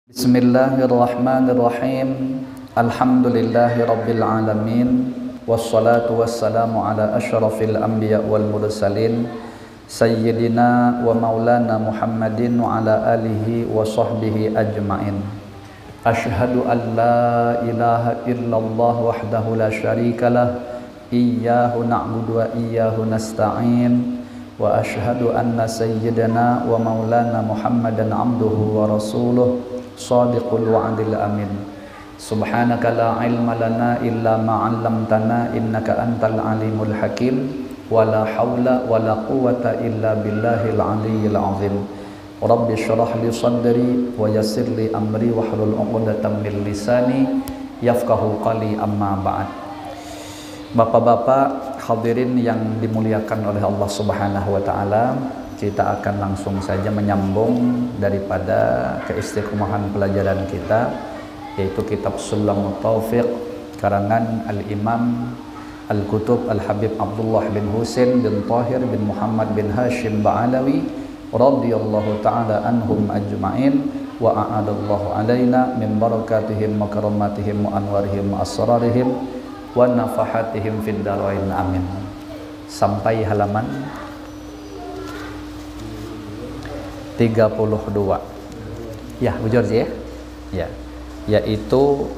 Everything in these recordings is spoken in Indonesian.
Bismillahirrahmanirrahim. Alhamdulillahirabbil alamin. Wassalatu wassalamu ala asyrafil anbiya wal mursalin sayyidina wa maulana Muhammadin wa ala alihi wa sahbihi ajmain. Asyhadu an la ilaha illallah wahdahu la syarikalah, iyyahu na'budu wa iyyahu nasta'in. Wa asyhadu anna sayyidana wa maulana Muhammadan abduhu wa rasuluh shadiqul wa'dil amin. Subhanaka la ilma lana illa ma 'allamtana innaka antal alimul hakim. Wa la haula wa la quwwata illa billahil aliyyil azim. Rabbi shrah li sadri wa yassir li amri wahlul 'uqdatam min lisani yafqahu qali, amma ba'd. Bapak-bapak hadirin yang dimuliakan oleh Allah Subhanahu wa taala, kita akan langsung saja menyambung daripada keistiqomahan pelajaran kita, yaitu kitab Sulamut Taufiq karangan Al-Imam Al-Kutub Al-Habib Abdullah bin Husain bin Tahir bin Muhammad bin Hashim Ba'alawi radhiyallahu ta'ala anhum ajma'in wa a'adallahu alaina min barakatihim wa karamatihim wa anwarihim wa asrarihim wa nafahatihim fid darain, amin. Sampai halaman 32. Ya, Bu Jorji ya. Ya. Yaitu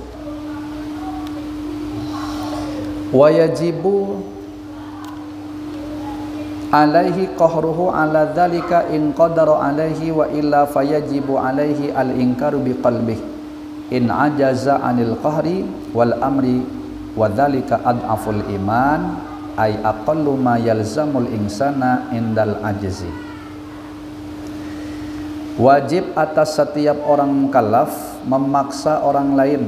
wa yajibu alaihi qahruhu ala dzalika in qadara alaihi wa illa fayajibu alaihi al-inkaru biqalbihi in ajaza anil qahri wal amri wa dzalika ad'aful iman ay aqallu ma yalzamul insana indal ajzi. Wajib atas setiap orang mukallaf memaksa orang lain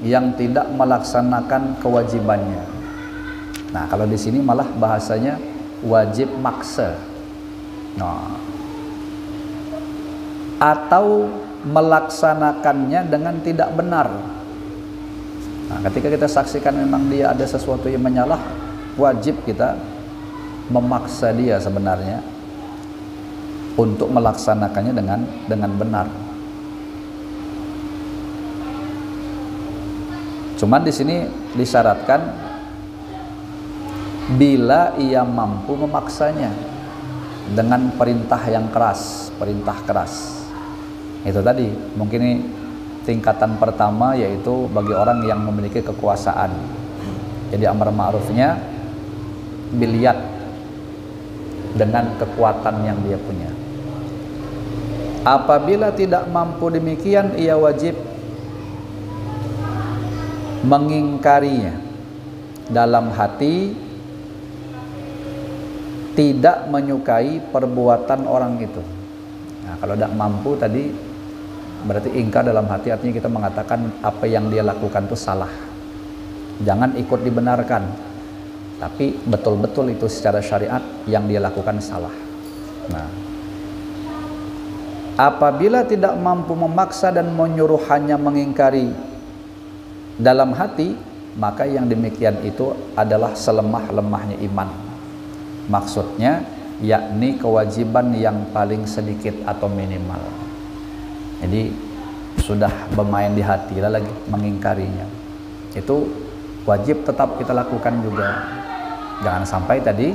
yang tidak melaksanakan kewajibannya. Nah, kalau di sini malah bahasanya wajib maksa. Nah, atau melaksanakannya dengan tidak benar. Nah, ketika kita saksikan memang dia ada sesuatu yang menyalah, wajib kita memaksa dia sebenarnya untuk melaksanakannya dengan benar. Cuman di sini disyaratkan bila ia mampu memaksanya dengan perintah yang keras, perintah keras. Itu tadi, mungkin ini tingkatan pertama, yaitu bagi orang yang memiliki kekuasaan. Jadi amar ma'rufnya biliat, dengan kekuatan yang dia punya. Apabila tidak mampu demikian, ia wajib mengingkarinya dalam hati, tidak menyukai perbuatan orang itu. Nah, kalau tidak mampu tadi berarti ingkar dalam hati, artinya kita mengatakan apa yang dia lakukan itu salah. Jangan ikut dibenarkan, tapi betul-betul itu secara syariat yang dia lakukan salah. Nah, apabila tidak mampu memaksa dan menyuruh hanya mengingkari dalam hati, maka yang demikian itu adalah selemah-lemahnya iman. Maksudnya yakni kewajiban yang paling sedikit atau minimal. Jadi sudah bermain di hati lah lagi mengingkarinya. Itu wajib tetap kita lakukan juga. Jangan sampai tadi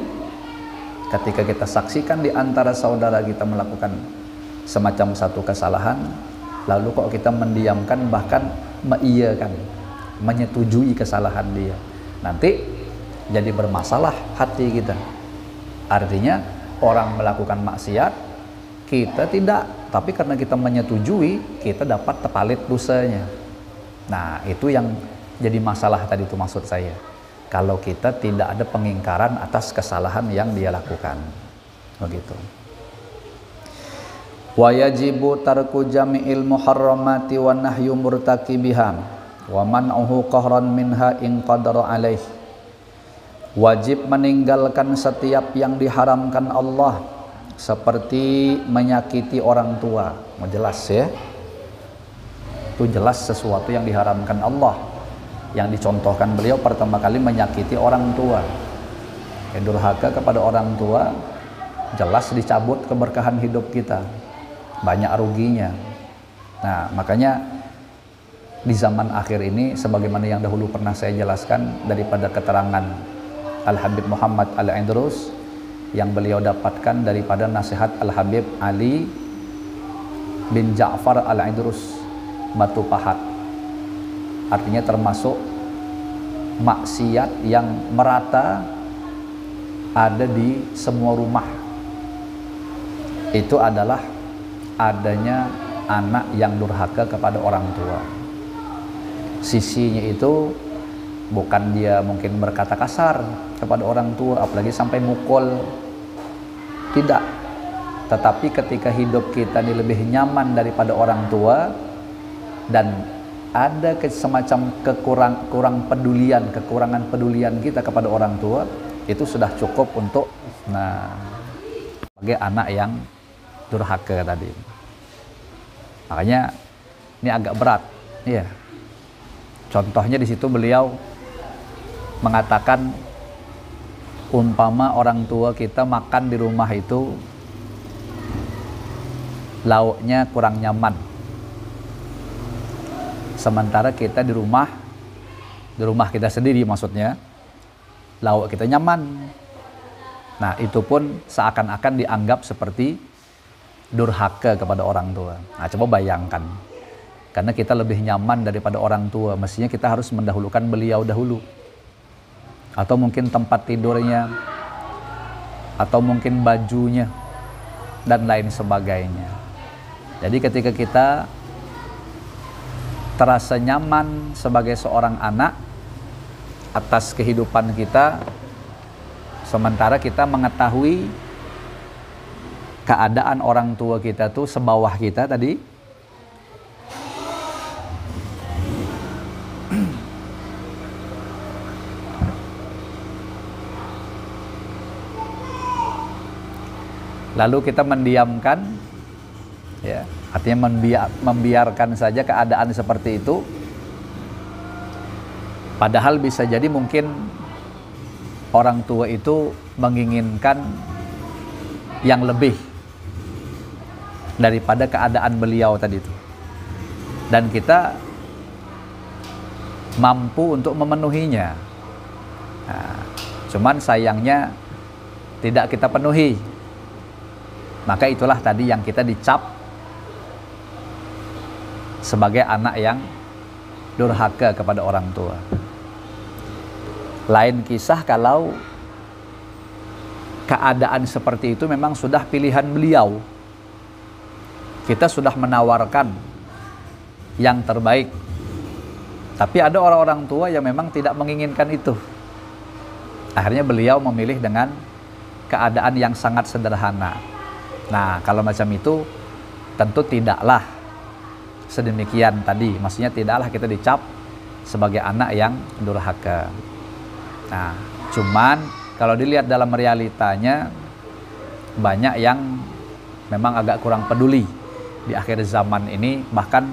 ketika kita saksikan di antara saudara kita melakukan semacam satu kesalahan, lalu kok kita mendiamkan, bahkan mengiyakan, menyetujui kesalahan dia. Nanti jadi bermasalah hati kita. Artinya orang melakukan maksiat, kita tidak, tapi karena kita menyetujui, kita dapat terpalit dosanya. Nah, itu yang jadi masalah tadi, itu maksud saya. Kalau kita tidak ada pengingkaran atas kesalahan yang dia lakukan. Begitu. Wa yajibu tarku jami'il muharramati wa nahyu murtakibiha wa man'uhu qahran minha in qadara alaih. Wajib meninggalkan setiap yang diharamkan Allah, seperti menyakiti orang tua. Mau jelas ya, itu jelas sesuatu yang diharamkan Allah. Yang dicontohkan beliau pertama kali menyakiti orang tua, durhaka kepada orang tua, jelas dicabut keberkahan hidup kita, banyak ruginya. Nah, makanya di zaman akhir ini, sebagaimana yang dahulu pernah saya jelaskan daripada keterangan Al-Habib Muhammad Al-Idrus yang beliau dapatkan daripada nasihat Al-Habib Ali bin Ja'far Al-Idrus Batu Pahat. Artinya termasuk maksiat yang merata ada di semua rumah. Itu adalah adanya anak yang durhaka kepada orang tua. Sisinya itu bukan dia mungkin berkata kasar kepada orang tua, apalagi sampai mukul, tidak. Tetapi ketika hidup kita ini lebih nyaman daripada orang tua dan ada semacam kekurangan pedulian kita kepada orang tua, itu sudah cukup untuk sebagai anak yang durhaka tadi. Makanya ini agak berat, ya. Contohnya di situ beliau mengatakan, umpama orang tua kita makan di rumah itu lauknya kurang nyaman, sementara kita di rumah kita sendiri maksudnya, lauk kita nyaman. Nah, itu pun seakan-akan dianggap seperti durhaka kepada orang tua. Nah, coba bayangkan. Karena kita lebih nyaman daripada orang tua, mestinya kita harus mendahulukan beliau dahulu. Atau mungkin tempat tidurnya, atau mungkin bajunya, dan lain sebagainya. Jadi ketika kita terasa nyaman sebagai seorang anak atas kehidupan kita, sementara kita mengetahui keadaan orang tua kita tuh sebawah kita tadi, lalu kita mendiamkan, ya, artinya membiarkan saja keadaan seperti itu. Padahal bisa jadi mungkin orang tua itu menginginkan yang lebih daripada keadaan beliau tadi itu, dan kita mampu untuk memenuhinya. Nah, cuman sayangnya tidak kita penuhi. Maka itulah tadi yang kita dicap sebagai anak yang durhaka kepada orang tua. Lain kisah kalau keadaan seperti itu memang sudah pilihan beliau. Kita sudah menawarkan yang terbaik. Tapi ada orang-orang tua yang memang tidak menginginkan itu. Akhirnya beliau memilih dengan keadaan yang sangat sederhana. Nah, kalau macam itu tentu tidaklah sedemikian tadi. Maksudnya tidaklah kita dicap sebagai anak yang durhaka. Nah, cuman kalau dilihat dalam realitanya, banyak yang memang agak kurang peduli di akhir zaman ini, bahkan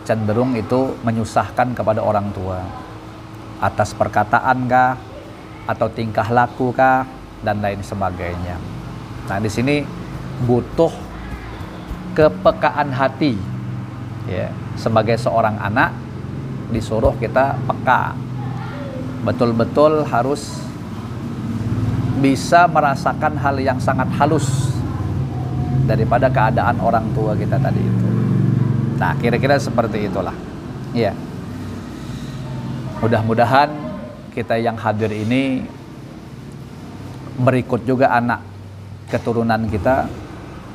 cenderung itu menyusahkan kepada orang tua atas perkataan kah, atau tingkah laku kah, dan lain sebagainya. Nah, di sini butuh kepekaan hati, ya. Sebagai seorang anak disuruh kita peka, betul-betul harus bisa merasakan hal yang sangat halus daripada keadaan orang tua kita tadi itu. Nah, kira-kira seperti itulah, ya. Mudah-mudahan kita yang hadir ini berikut juga anak keturunan kita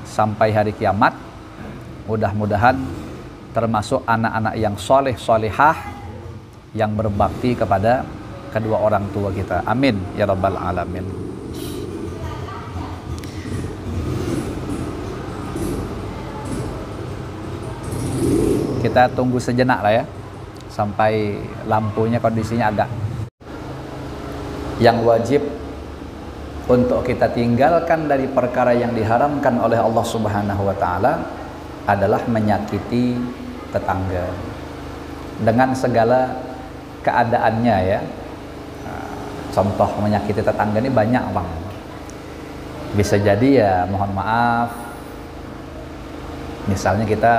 sampai hari kiamat. Mudah-mudahan termasuk anak-anak yang soleh solehah yang berbakti kepada kedua orang tua kita. Amin ya rabbal alamin. Kita tunggu sejenak lah ya, sampai lampunya kondisinya agak. Yang wajib untuk kita tinggalkan dari perkara yang diharamkan oleh Allah Subhanahu wa Ta'ala adalah menyakiti tetangga dengan segala keadaannya, ya. Contoh menyakiti tetangga ini banyak, Bang. Bisa jadi ya, mohon maaf, misalnya kita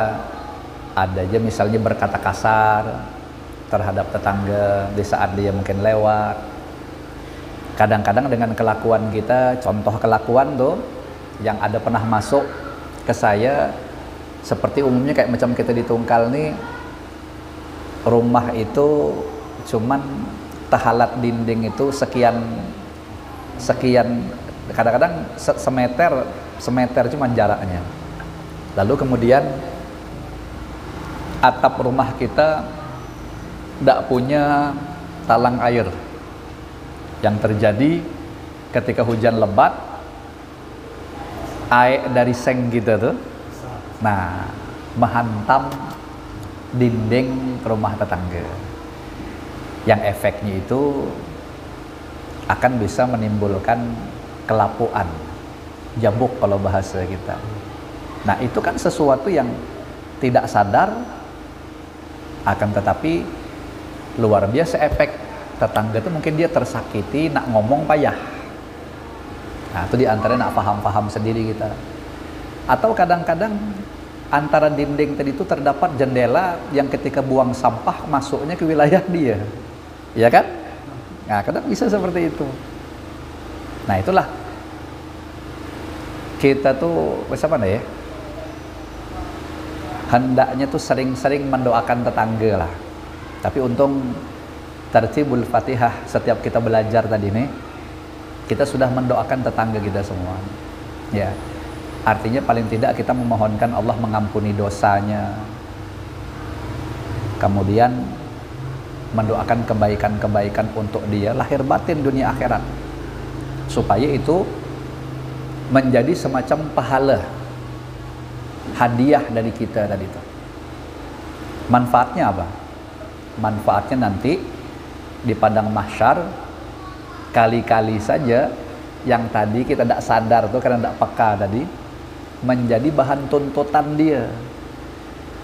ada aja misalnya berkata kasar terhadap tetangga di saat dia mungkin lewat. Kadang-kadang dengan kelakuan kita, contoh kelakuan tuh yang ada pernah masuk ke saya, seperti umumnya kayak macam kita di Tungkal nih, rumah itu cuman tahalat dinding itu sekian kadang-kadang semeter cuman jaraknya. Lalu kemudian atap rumah kita tidak punya talang air. Yang terjadi ketika hujan lebat, air dari seng kita tuh, nah, menghantam dinding rumah tetangga. Yang efeknya itu akan bisa menimbulkan kelapuan, jabuk kalau bahasa kita. Nah, itu kan sesuatu yang tidak sadar, akan tetapi luar biasa efek. Tetangga itu mungkin dia tersakiti, nak ngomong payah. Nah, itu diantara nak paham-paham sendiri kita. Atau kadang-kadang antara dinding tadi itu terdapat jendela yang ketika buang sampah masuknya ke wilayah dia, ya kan? Nah, kadang bisa seperti itu. Nah, itulah kita tuh apa ya? Hendaknya tuh sering-sering mendoakan tetangga lah. Tapi untung Tartibul Fatihah setiap kita belajar tadi nih, kita sudah mendoakan tetangga kita semua. Ya. Artinya paling tidak kita memohonkan Allah mengampuni dosanya. Kemudian mendoakan kebaikan-kebaikan untuk dia lahir batin dunia akhirat. Supaya itu menjadi semacam pahala, hadiah dari kita tadi itu. Manfaatnya apa? Manfaatnya nanti di padang mahsyar, kali-kali saja yang tadi kita tidak sadar tuh karena tidak peka tadi, menjadi bahan tuntutan dia.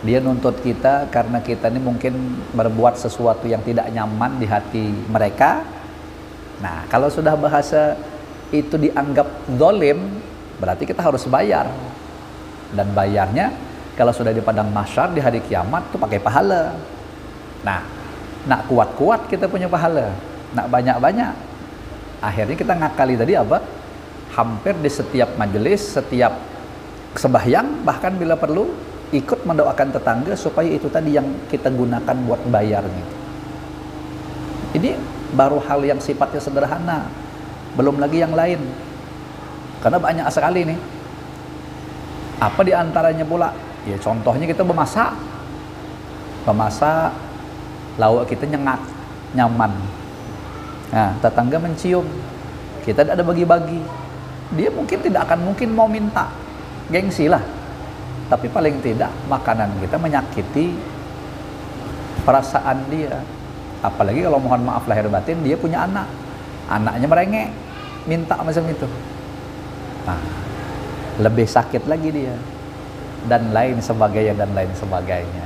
Dia nuntut kita karena kita ini mungkin berbuat sesuatu yang tidak nyaman di hati mereka. Nah, kalau sudah bahasa itu dianggap zalim, berarti kita harus bayar. Dan bayarnya kalau sudah di padang mahsyar di hari kiamat tuh pakai pahala. Nah, nak kuat-kuat kita punya pahala, nak banyak-banyak. Akhirnya kita ngakali tadi apa? Hampir di setiap majelis, setiap sembahyang, bahkan bila perlu ikut mendoakan tetangga supaya itu tadi yang kita gunakan buat bayarnya. Ini baru hal yang sifatnya sederhana, belum lagi yang lain. Karena banyak sekali nih. Apa diantaranya pula? Ya contohnya kita memasak, lauk kita nyengat, nyaman. Nah, tetangga mencium, kita tidak ada bagi-bagi. Dia mungkin tidak akan mungkin mau minta, gengsi lah. Tapi paling tidak makanan kita menyakiti perasaan dia. Apalagi kalau mohon maaf lahir batin dia punya anak, anaknya merengek, minta macam itu. Nah, lebih sakit lagi dia. Dan lain sebagainya.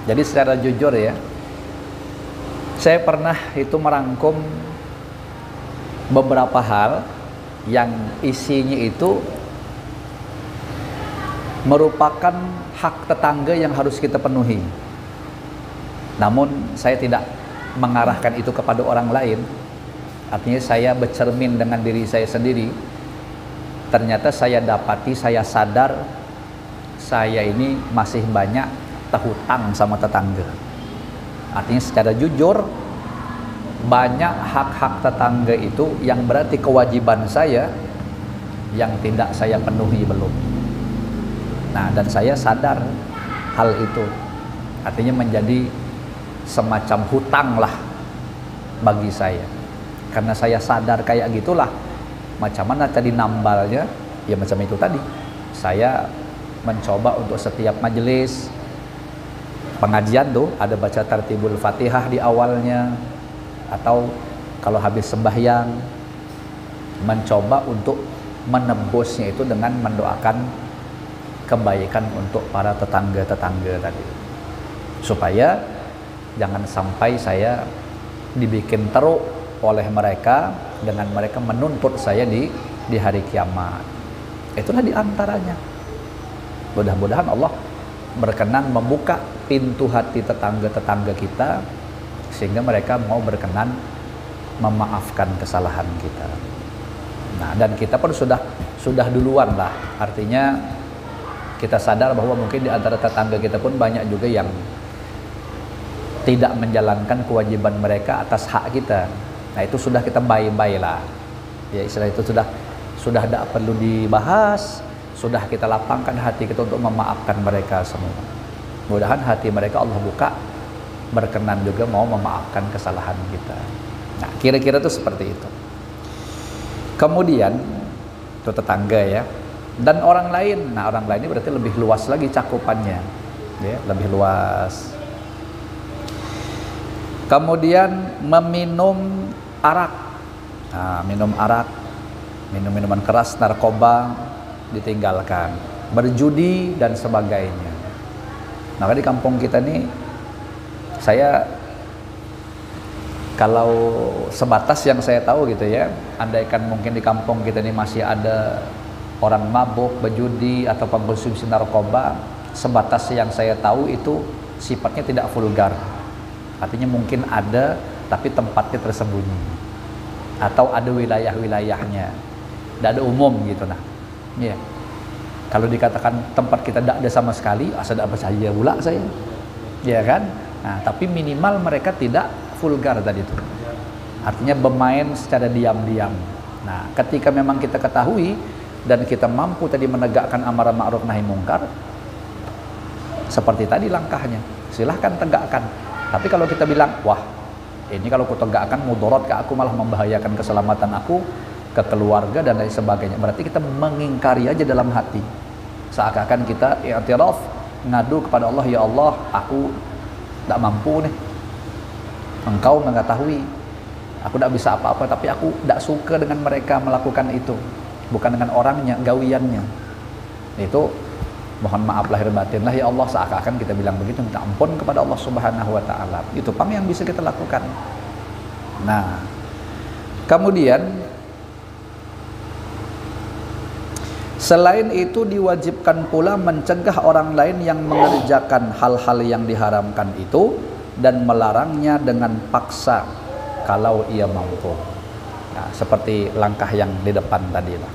Jadi secara jujur ya, saya pernah itu merangkum beberapa hal yang isinya itu merupakan hak tetangga yang harus kita penuhi. Namun saya tidak mengarahkan itu kepada orang lain. Artinya saya bercermin dengan diri saya sendiri. Ternyata saya dapati, saya sadar saya ini masih banyak terhutang sama tetangga. Artinya secara jujur, banyak hak-hak tetangga itu yang berarti kewajiban saya yang tidak saya penuhi belum. Nah, dan saya sadar hal itu. Artinya menjadi semacam hutang lah bagi saya. Karena saya sadar kayak gitulah, macam mana tadi nambalnya, ya macam itu tadi. Saya mencoba untuk setiap majelis pengajian tuh ada baca Tartibul Fatihah di awalnya, atau kalau habis sembahyang mencoba untuk menebusnya itu dengan mendoakan kebaikan untuk para tetangga-tetangga tadi, supaya jangan sampai saya dibikin teruk oleh mereka dengan mereka menuntut saya di hari kiamat. Itulah diantaranya. Mudah-mudahan Allah berkenan membuka pintu hati tetangga-tetangga kita sehingga mereka mau berkenan memaafkan kesalahan kita. Nah, dan kita pun sudah duluan lah. Artinya kita sadar bahwa mungkin di antara tetangga kita pun banyak juga yang tidak menjalankan kewajiban mereka atas hak kita. Nah, itu sudah kita bye-bye lah. Ya, istilah itu sudah tidak perlu dibahas. Sudah kita lapangkan hati kita untuk memaafkan mereka semua. Mudah-mudahan hati mereka Allah buka, berkenan juga mau memaafkan kesalahan kita. Nah, kira-kira itu seperti itu. Kemudian itu tetangga ya, dan orang lain. Nah, orang lain ini berarti lebih luas lagi cakupannya, ya, lebih luas. Kemudian meminum arak, nah, minum arak, minum minuman keras, narkoba ditinggalkan, berjudi dan sebagainya. Maka di kampung kita nih, saya kalau sebatas yang saya tahu gitu ya, andaikan mungkin di kampung kita ini masih ada orang mabuk, berjudi atau pengkonsumsi narkoba, sebatas yang saya tahu itu sifatnya tidak vulgar. Artinya mungkin ada, tapi tempatnya tersembunyi, atau ada wilayah-wilayahnya, tidak ada umum gitu. Nah, ya, kalau dikatakan tempat kita tidak ada sama sekali, asal tidak percaya pula saya, ya kan? Nah, tapi minimal mereka tidak vulgar tadi itu. Artinya bermain secara diam-diam. Nah, ketika memang kita ketahui dan kita mampu tadi menegakkan amarah ma'ruf nahi mungkar, seperti tadi langkahnya, silahkan tegakkan. Tapi kalau kita bilang, wah, ini kalau aku tegakkan mudarat ke aku, malah membahayakan keselamatan aku, ke keluarga dan lain sebagainya, berarti kita mengingkari aja dalam hati, seakan-akan kita i'tiraf, ngadu kepada Allah, ya Allah, aku tidak mampu nih, engkau mengetahui aku tidak bisa apa-apa, tapi aku tidak suka dengan mereka melakukan itu, bukan dengan orangnya, gawiannya. Itu mohon maaf lahir batin lah ya Allah, seakan-akan kita bilang begitu, minta ampun kepada Allah Subhanahu wa ta'ala. Itu pang yang bisa kita lakukan. Nah, kemudian selain itu diwajibkan pula mencegah orang lain yang mengerjakan hal-hal yang diharamkan itu dan melarangnya dengan paksa kalau ia mampu. Nah, seperti langkah yang di depan tadi lah.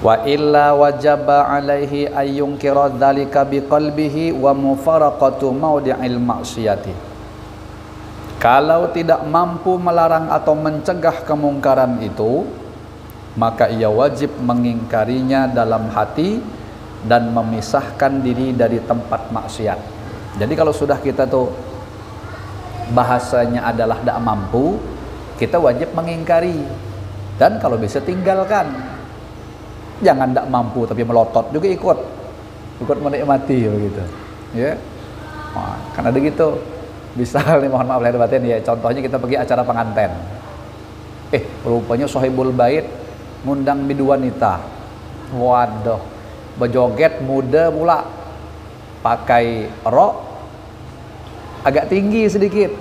Wa illa wajaba alaihi ayyunkira dzalika biqalbihi wa mufaraqatu maudi'il ma'siyati. Kalau tidak mampu melarang atau mencegah kemungkaran itu, maka ia wajib mengingkarinya dalam hati dan memisahkan diri dari tempat maksiat. Jadi kalau sudah kita tuh bahasanya adalah tidak mampu, kita wajib mengingkari, dan kalau bisa tinggalkan. Jangan tidak mampu tapi melotot juga ikut menikmati begitu, ya. Nah, kan ada gitu. Misal nih, mohon maaf lahir batin ya, contohnya kita pergi acara pengantin, rupanya sohibul bait ngundang bidu wanita, waduh, berjoget muda pula, pakai rok agak tinggi sedikit,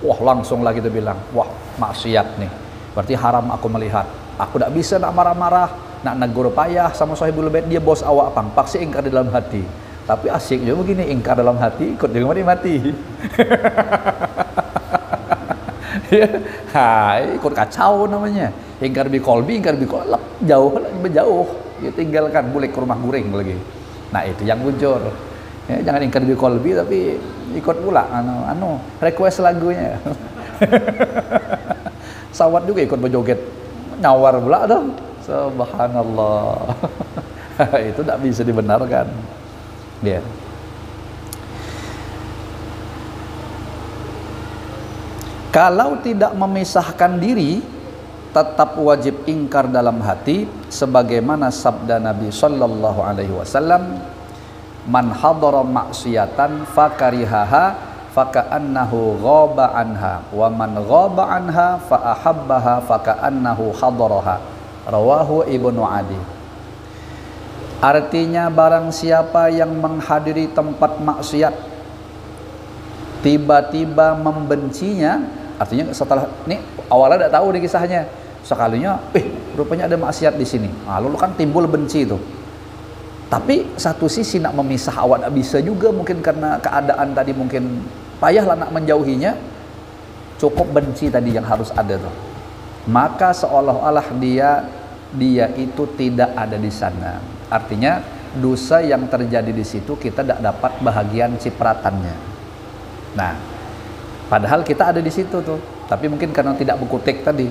wah langsung lah kita bilang, wah maksiat nih, berarti haram aku melihat, aku tidak bisa nak marah-marah, nak negur payah sama sohibul bait, dia bos awak pang, paksi ingkar di dalam hati. Tapi asik juga begini, ingkar dalam hati, ikut juga menikmati. Hai, ikut kacau namanya. Ingkar bi kolbi, jauh lagi jauh. Ya, tinggalkan, boleh ke rumah guring lagi. Nah, itu yang bujur. Ya, jangan ingkar bi kolbi tapi ikut pula request lagunya. Sawat juga ikut berjoget, nyawar pula dong. Subhanallah. Itu tidak bisa dibenarkan. Dia. Kalau tidak memisahkan diri, tetap wajib ingkar dalam hati, sebagaimana sabda Nabi Sallallahu Alaihi Wasallam, man hadara maksiatan fakarihaha faka'annahu ghaba anha, wa man ghaba anha fa ahabbaha faka'annahu hadaraha. Rawahu Ibnu Adi. Artinya barang siapa yang menghadiri tempat maksiat tiba-tiba membencinya, artinya setelah ini awalnya tidak tahu di kisahnya, sekalinya rupanya ada maksiat di sini. Nah, lalu kan timbul benci itu. Tapi satu sisi nak memisah awak tak bisa juga, mungkin karena keadaan tadi mungkin payahlah nak menjauhinya. Cukup benci tadi yang harus ada tuh. Maka seolah-olah dia itu tidak ada di sana. Artinya dosa yang terjadi di situ kita tidak dapat bahagian cipratannya. Nah, padahal kita ada di situ tuh. Tapi mungkin karena tidak berkutik tadi.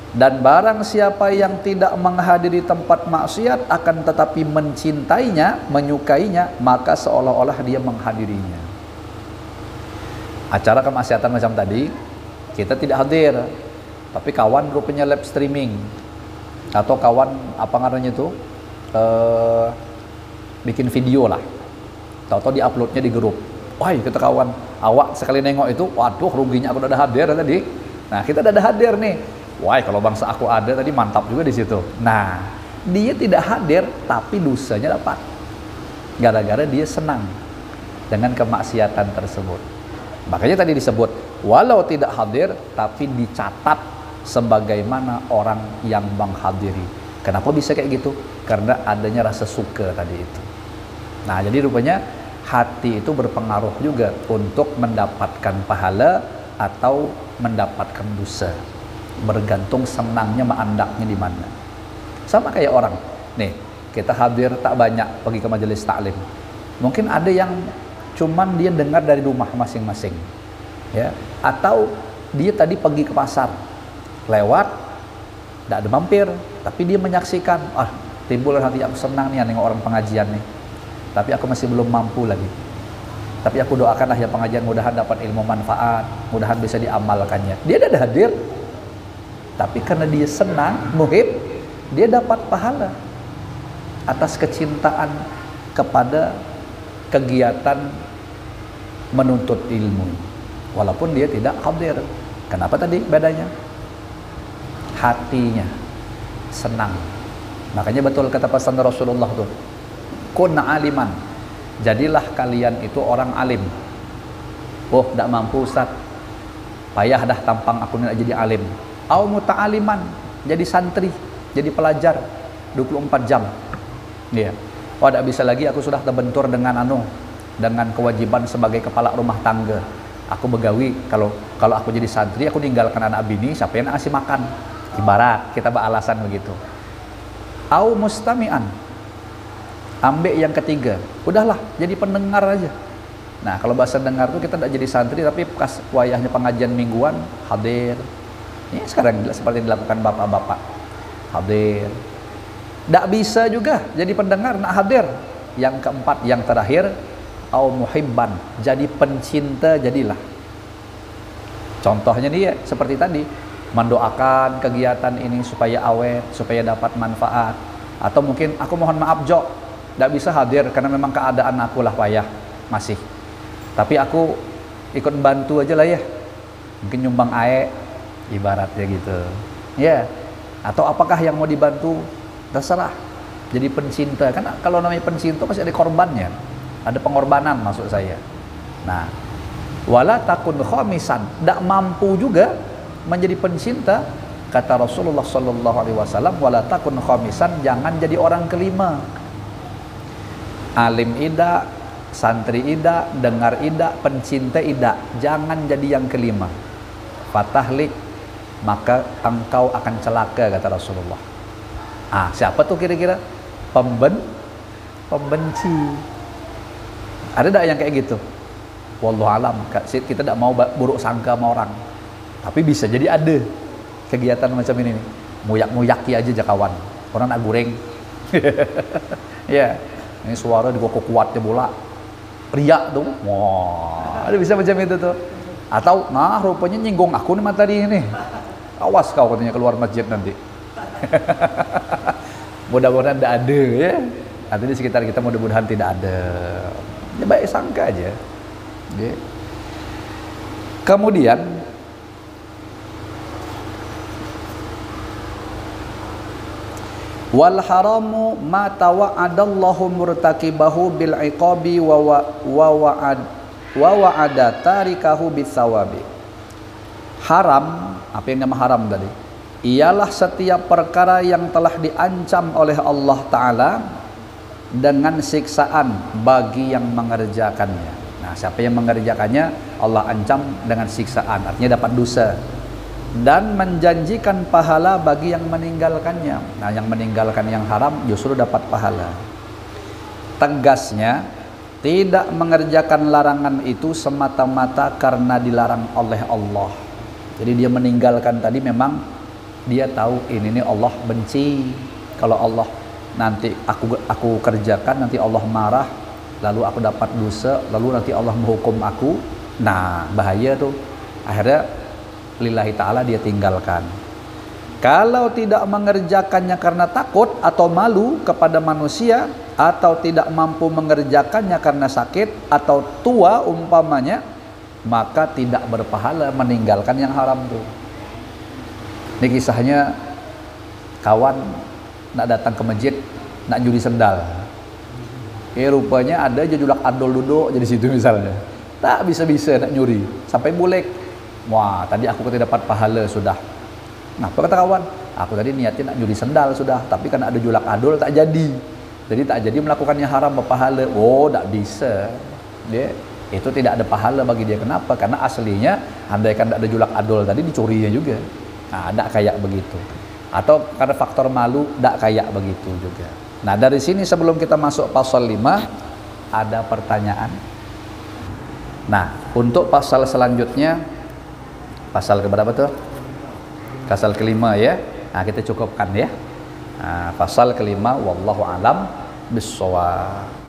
Dan barang siapa yang tidak menghadiri tempat maksiat akan tetapi mencintainya, menyukainya, maka seolah-olah dia menghadirinya. Acara kemaksiatan macam tadi kita tidak hadir, tapi kawan rupanya live streaming, atau kawan apa namanya itu bikin video lah, tahu-tahu diuploadnya di grup. Wah, kita kawan, awak sekali nengok itu, waduh ruginya aku udah ada hadir tadi. Nah, kita udah ada hadir nih. Wah, kalau bangsa aku ada tadi mantap juga di situ. Nah, dia tidak hadir tapi dosanya dapat. Gara-gara dia senang dengan kemaksiatan tersebut. Makanya tadi disebut walau tidak hadir tapi dicatat sebagaimana orang yang menghadiri. Kenapa bisa kayak gitu? Karena adanya rasa suka tadi itu. Nah, jadi rupanya hati itu berpengaruh juga untuk mendapatkan pahala atau mendapatkan dosa. Bergantung senangnya mandaknya di mana. Sama kayak orang nih, kita hadir tak banyak pergi ke majelis taklim, mungkin ada yang cuman dia dengar dari rumah masing-masing ya, atau dia tadi pergi ke pasar lewat, tidak ada mampir, tapi dia menyaksikan, timbul hati aku senang nih nengok orang pengajian nih, tapi aku masih belum mampu lagi, tapi aku doakanlah ya pengajian mudahan dapat ilmu manfaat, mudahan bisa diamalkannya. Dia ada hadir, tapi karena dia senang, muhib, dia dapat pahala atas kecintaan kepada kegiatan menuntut ilmu, walaupun dia tidak hadir. Kenapa tadi bedanya? Hatinya senang. Makanya betul kata pesan Rasulullah tuh, kun aliman, jadilah kalian itu orang alim. Oh, tidak mampu Ustaz, payah dah tampang aku nak jadi alim. Au muta'aliman, jadi santri, jadi pelajar 24 jam. Iya. Oh, tidak bisa lagi, aku sudah terbentur dengan dengan kewajiban sebagai kepala rumah tangga. Aku begawi, kalau aku jadi santri, aku tinggalkan anak bini, siapa yang nak ngasih makan? Ibarat kita beralasan begitu. Au mustami'an, ambil yang ketiga, udahlah jadi pendengar aja. Nah, kalau bahasa dengar tuh kita tidak jadi santri, tapi pas wayahnya pengajian mingguan hadir. Ini sekarang seperti dilakukan bapak-bapak, hadir. Tidak bisa juga jadi pendengar, nak hadir. Yang keempat, yang terakhir, au muhibban, jadi pencinta jadilah. Contohnya dia seperti tadi, mendoakan kegiatan ini supaya awet, supaya dapat manfaat. Atau mungkin aku mohon maaf Jok, tidak bisa hadir karena memang keadaan aku lah payah masih. Tapi aku ikut bantu aja lah ya, mungkin nyumbang air, ibaratnya gitu ya. Atau apakah yang mau dibantu, terserah. Jadi pencinta, kan kalau namanya pencinta pasti ada korbannya, ada pengorbanan maksud saya. Nah, wala takun khamisan, tidak mampu juga menjadi pencinta, kata Rasulullah sallallahu alaihi wasallam, wala takun khamisan, jangan jadi orang kelima. Alim ida, santri ida, dengar ida, pencinta ida, jangan jadi yang kelima. Fatahlik, maka engkau akan celaka, kata Rasulullah. Siapa tuh kira-kira? Pembenci. Ada tak yang kayak gitu? Wallahu alam, kita tidak mau buruk sangka sama orang, tapi bisa jadi ada kegiatan macam ini nih. Muyak-muyaki aja kawan, orang nak goreng. Ya, ini suara digokok kuatnya bola, riak tuh. Wah, ada bisa macam itu tuh. Atau, nah rupanya nyinggung aku nih materi ini. Awas kau katanya keluar masjid nanti. Mudah-mudahan tidak ada ya. Nanti di sekitar kita mudah-mudahan tidak ada. Ya baik sangka aja. Ya. Kemudian wal haramu ma tawa'adallahu murtakibahu bil iqabi wa wa'ada tarikahu bisawabi. Haram, apa yang nama haram tadi? Ialah setiap perkara yang telah diancam oleh Allah Ta'ala dengan siksaan bagi yang mengerjakannya. Nah, siapa yang mengerjakannya Allah ancam dengan siksaan, artinya dapat dosa. Dan menjanjikan pahala bagi yang meninggalkannya. Nah, yang meninggalkan yang haram justru dapat pahala. Tegasnya, tidak mengerjakan larangan itu semata-mata karena dilarang oleh Allah. Jadi dia meninggalkan tadi memang dia tahu ini Allah benci. Kalau Allah nanti aku kerjakan, nanti Allah marah, lalu aku dapat dosa, lalu nanti Allah menghukum aku. Nah, bahaya tuh. Akhirnya lillahi ta'ala dia tinggalkan. Kalau tidak mengerjakannya karena takut atau malu kepada manusia, atau tidak mampu mengerjakannya karena sakit atau tua umpamanya, maka tidak berpahala meninggalkan yang haram tuh. Ini kisahnya kawan nak datang ke masjid nak nyuri sendal. Rupanya ada jejulak adol duduk jadi situ misalnya. Tak bisa-bisa nak nyuri sampai bulek. Wah, tadi aku tidak dapat pahala sudah. Nah, apa kata kawan? Aku tadi niatnya nak nyuri sendal sudah, tapi kan ada julak adol tak jadi. Jadi tak jadi melakukan yang haram berpahala. Oh, tak bisa. Dia itu tidak ada pahala bagi dia. Kenapa? Karena aslinya andaikan tak ada julak adol tadi dicurinya juga. Nah, tak kayak begitu. Atau karena faktor malu tak kayak begitu juga. Nah, dari sini sebelum kita masuk pasal 5 ada pertanyaan. Nah, untuk pasal selanjutnya pasal keberapa tuh? Pasal kelima ya. Nah, kita cukupkan ya. Nah, pasal kelima wallahu alam bissawab.